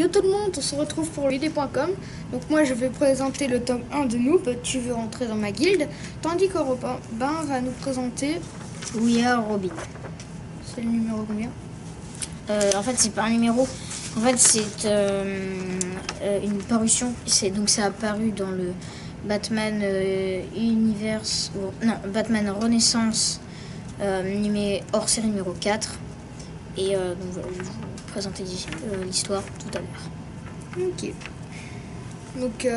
Yo tout le monde, on se retrouve pour l'idée.com. Donc moi je vais présenter le tome 1 de Noob, tu veux rentrer dans ma guilde, tandis que Robin va nous présenter We Are Robin. C'est le numéro combien? En fait c'est pas un numéro, en fait c'est une parution, donc ça a apparu dans le Batman Universe, Batman Renaissance hors série numéro 4. Et donc voilà, je vais vous présenter l'histoire tout à l'heure. Ok. Donc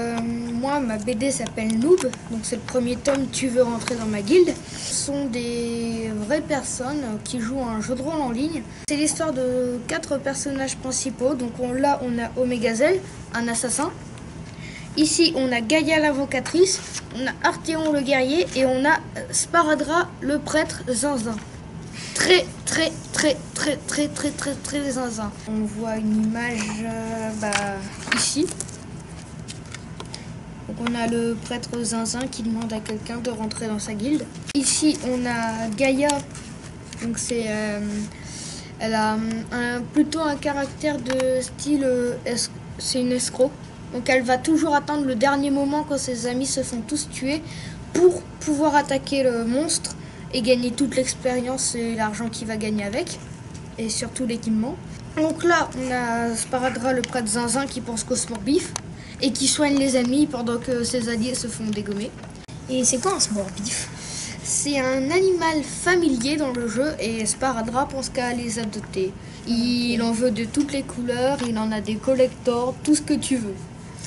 moi ma BD s'appelle Noob, donc c'est le premier tome Tu veux rentrer dans ma guilde. Ce sont des vraies personnes qui jouent à un jeu de rôle en ligne. C'est l'histoire de 4 personnages principaux. Donc là on a Omegazelle, un assassin. Ici on a Gaïa l'invocatrice, on a Arthéon le guerrier et on a Sparadra le prêtre zinzin. Très zinzin. On voit une image ici. Donc on a le prêtre zinzin qui demande à quelqu'un de rentrer dans sa guilde. Ici on a Gaïa. Donc c'est elle a plutôt un caractère de style c'est une escroc. Donc elle va toujours attendre le dernier moment quand ses amis se font tous tuer pour pouvoir attaquer le monstre et gagner toute l'expérience et l'argent qu'il va gagner avec, et surtout l'équipement. Donc là, on a Sparadra, le prêtre zinzin, qui pense qu'au smorbiff et qui soigne les amis pendant que ses alliés se font dégommer. Et c'est quoi un smorbiff? C'est un animal familier dans le jeu et Sparadra pense qu'à les adopter. Il en veut de toutes les couleurs, il en a des collectors, tout ce que tu veux.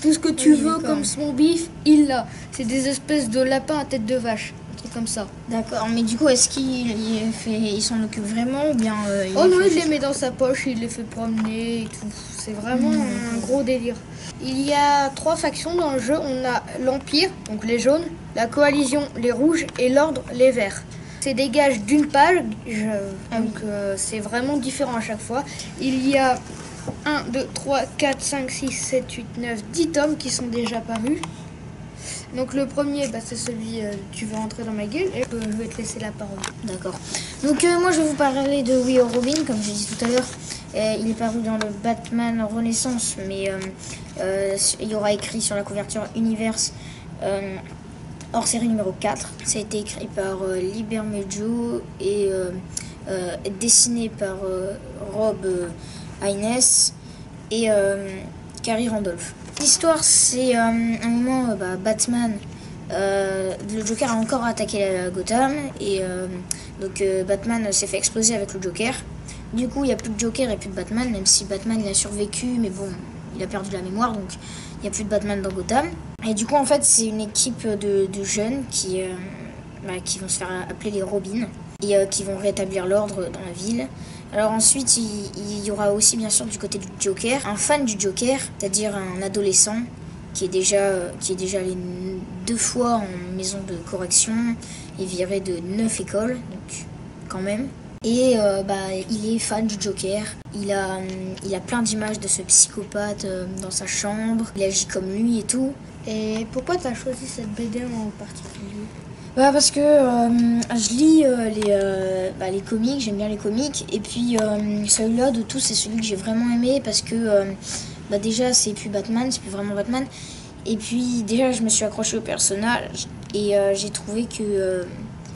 Tout ce que tu veux comme smorbiff, il l'a. C'est des espèces de lapins à tête de vache. Comme ça. D'accord, mais du coup, est-ce qu'il s'en occupe vraiment ou bien oh non, il les met dans sa poche, il les fait promener et tout. C'est vraiment un gros délire. Il y a 3 factions dans le jeu. On a l'Empire, donc les jaunes, la Coalition, les rouges, et l'Ordre, les verts. C'est des gages d'une page, donc c'est vraiment différent à chaque fois. Il y a 1, 2, 3, 4, 5, 6, 7, 8, 9, 10 tomes qui sont déjà parus. Donc le premier, c'est celui tu veux rentrer dans ma guilde et je vais te laisser la parole. D'accord. Donc moi je vais vous parler de We Are Robin, comme j'ai dit tout à l'heure. Il est paru dans le Batman Renaissance, mais il y aura écrit sur la couverture Universe hors série numéro 4. Ça a été écrit par Libermejo et dessiné par Rob Haynes et Carrie Randolph. L'histoire, c'est un moment, Batman, le Joker a encore attaqué Gotham et donc Batman s'est fait exploser avec le Joker. Du coup, il n'y a plus de Joker et plus de Batman, même si Batman il a survécu, mais bon, il a perdu la mémoire, donc il n'y a plus de Batman dans Gotham. Et du coup, en fait, c'est une équipe de jeunes qui vont se faire appeler les Robins et qui vont rétablir l'ordre dans la ville. Alors ensuite, il y aura aussi bien sûr du côté du Joker, un fan du Joker, c'est-à-dire un adolescent qui est déjà allé 2 fois en maison de correction et viré de 9 écoles, donc quand même. Et il est fan du Joker, il a plein d'images de ce psychopathe dans sa chambre, il agit comme lui et tout. Et pourquoi tu as choisi cette BD en particulier? Parce que je lis les comics, j'aime bien les comics, et puis celui-là de tous c'est celui que j'ai vraiment aimé parce que déjà c'est plus Batman, c'est plus vraiment Batman, et puis déjà je me suis accrochée au personnage et j'ai trouvé que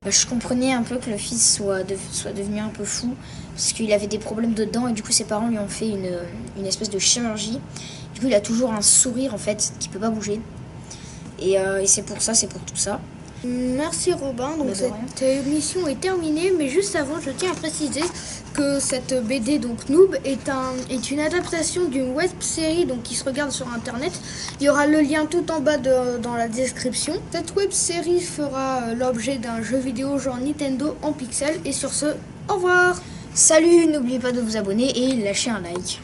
je comprenais un peu que le fils soit devenu un peu fou parce qu'il avait des problèmes de dents et du coup ses parents lui ont fait une espèce de chirurgie. Du coup il a toujours un sourire en fait qui peut pas bouger et c'est pour tout ça. Merci Robin, donc cette émission est terminée, mais juste avant je tiens à préciser que cette BD donc Noob est une adaptation d'une web série donc qui se regarde sur internet. Il y aura le lien tout en bas dans la description. Cette web série fera l'objet d'un jeu vidéo genre Nintendo en pixels et sur ce, au revoir. Salut, n'oubliez pas de vous abonner et lâcher un like.